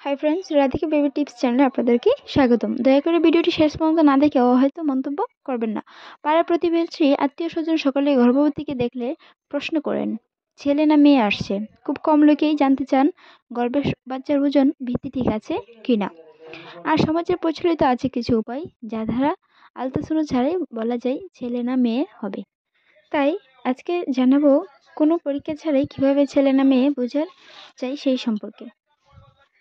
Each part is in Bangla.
Hi friends, Radhika baby tips চ্যানেলে আপনাদেরকে স্বাগতম। দয়া করে ভিডিওটি শেষ পর্যন্ত না দেখে অহৈত মন্তব্য করবেন না। পাড়ার প্রতিবেশী, আত্মীয় স্বজন সকলে গর্ভবতীকে দেখলে প্রশ্ন করেন ছেলে না মেয়ে আসছে। খুব কম লোকেই জানতে চান গর্ভের বাচ্চার ওজন ভিত্তি ঠিক আছে কিনা। আর সমাজের প্রচলিত আছে কিছু উপায় যা দ্বারা আলট্রাসাউন্ড ছাড়াই বলা যায় ছেলে না মেয়ে হবে। তাই আজকে জানাবো কোনো পরীক্ষা ছাড়াই কিভাবে ছেলে না মেয়ে বোঝার চাই সেই সম্পর্কে।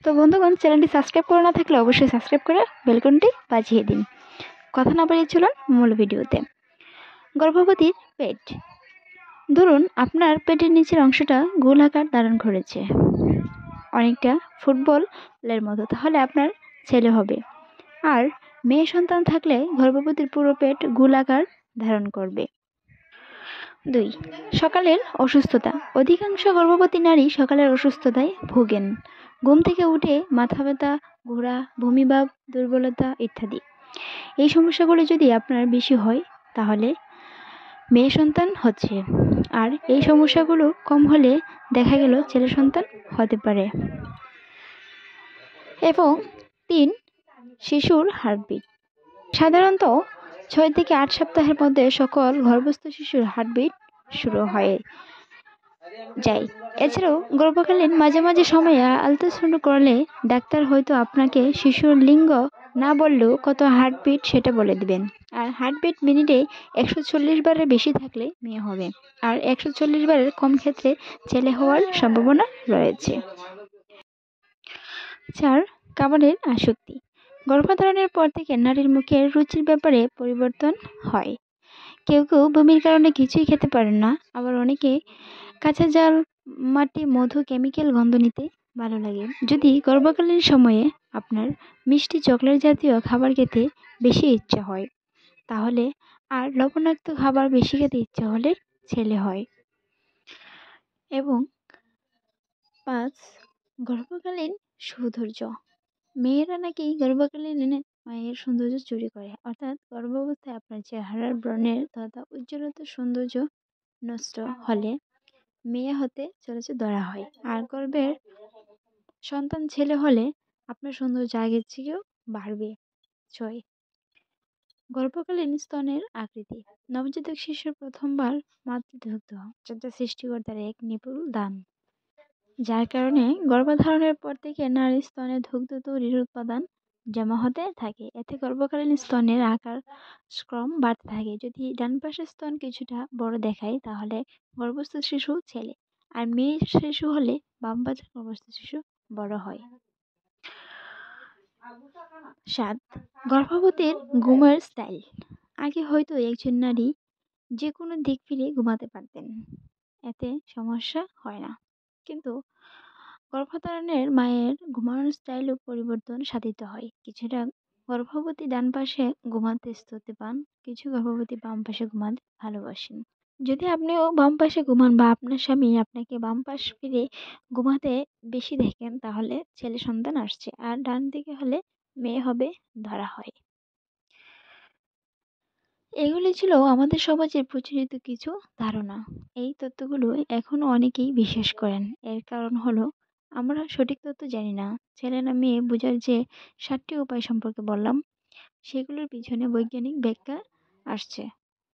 তো বন্ধুগণ, চ্যানেলটি সাবস্ক্রাইব করে না থাকলে অবশ্যই সাবস্ক্রাইব করে বেলকনটি বাজিয়ে দিন। কথা না বাড়িয়ে চলুন মূল ভিডিওতে। গর্ভবতীর পেট। ধরুন আপনার পেটের নিচের অংশটা গোল আকার ধারণ করেছে, অনেকটা ফুটবলের মতো, তাহলে আপনার ছেলে হবে। আর মেয়ে সন্তান থাকলে গর্ভবতীর পুরো পেট গোল আকার ধারণ করবে। 2. সকালের অসুস্থতা। অধিকাংশ গর্ভবতী নারী সকালের অসুস্থতায় ভোগেন। ঘুম থেকে উঠে মাথা ব্যথা, ঘোরা, বমিভাব, দুর্বলতা ইত্যাদি। এই সমস্যাগুলো যদি আপনার বেশি হয় তাহলে মেয়ে সন্তান হচ্ছে, আর এই সমস্যাগুলো কম হলে দেখা গেল ছেলে সন্তান হতে পারে। এবং 3. শিশুর হার্টবিট। সাধারণত 6 থেকে 8 সপ্তাহের মধ্যে সকল গর্ভস্থ শিশুর হার্টবিট শুরু হয়ে যায়। এছাড়াও গর্ভকালীন মাঝে মাঝে সময়ে আলট্রাসাউন্ড করলে ডাক্তার হয়তো আপনাকে শিশুর লিঙ্গ না বললেও কত হার্টবিট সেটা বলে দিবেন। আর হার্টবিট মিনিটে 140 বারের বেশি থাকলে মেয়ে হবে, আর 140 বারের কম ক্ষেত্রে ছেলে হওয়ার সম্ভাবনা রয়েছে। 4. খাবারের আসক্তি। গর্ভধারণের পর থেকে নারীর মুখের রুচির ব্যাপারে পরিবর্তন হয়। কেউ কেউ বমির কারণে কিছুই খেতে পারেন না, আবার অনেকে কাঁচা জাল, মাটি, মধু, কেমিক্যাল গন্ধ নিতে ভালো লাগে। যদি গর্ভকালীন সময়ে আপনার মিষ্টি, চকলেট জাতীয় খাবার খেতে বেশি ইচ্ছা হয় তাহলে, আর লবণাক্ত খাবার বেশি খেতে ইচ্ছা হলে ছেলে হয়। এবং 5. গর্ভকালীন সৌন্দর্য। মেয়েরা নাকি গর্ভকালীন মায়ের সৌন্দর্য চুরি করে, অর্থাৎ গর্ভাবস্থায় আপনার চেহারার ব্রণের তথা উজ্জ্বলতা সৌন্দর্য নষ্ট হলে মেয়ে হতে চলেছে ধরা হয়। আর গর্ভের সন্তান ছেলে হলে আপনার সৌন্দর্য আগের থেকেও বাড়বে। 6. গর্ভকালীন স্তনের আকৃতি। নবজাতক শিশুর প্রথমবার মাতৃদুগ্ধ, যেটা সৃষ্টিকর্তার এক নিপুণ দান, যার কারণে গর্ভধারণের পর থেকে নারীর স্তনে দুগ্ধ তৈরির উৎপাদন জমা হতে থাকে। এতে গর্ভকালীন স্তনের আকার ক্রম বাড়তে থাকে। যদি ডান পাশের স্তন কিছুটা বড় দেখায় তাহলে গর্ভস্থ শিশু ছেলে, আর মেয়ে শিশু হলে বাম পাশের গর্ভস্থ শিশু বড় হয়। 7. গর্ভবতীর ঘুমের স্টাইল। আগে হয়তো একজন নারী যে কোনো দিক ফিরে ঘুমাতে পারতেন, এতে সমস্যা হয় না, কিন্তু গর্ভধারণের মায়ের ঘুমানোর স্টাইলও পরিবর্তন সাধিত হয়। কিছুটা গর্ভবতী ডান পাশে ঘুমাতে স্বস্তি পান, কিছু গর্ভবতী বাম পাশে ঘুমাতে ভালোবাসেন। যদি আপনিও বাম পাশে ঘুমান বা আপনার স্বামী আপনাকে বাম পাশ ফিরে ঘুমাতে বেশি দেখেন তাহলে ছেলে সন্তান আসছে, আর ডান দিকে হলে মেয়ে হবে ধরা হয়। এগুলি ছিল আমাদের সমাজের প্রচলিত কিছু ধারণা। এই তথ্যগুলো এখনো অনেকেই বিশ্বাস করেন। এর কারণ হলো আমরা সঠিক তথ্য জানি না। ছেলে না মেয়ে বোঝার যে 7টি উপায় সম্পর্কে বললাম, সেগুলোর পিছনে বৈজ্ঞানিক ব্যাখ্যা আসছে।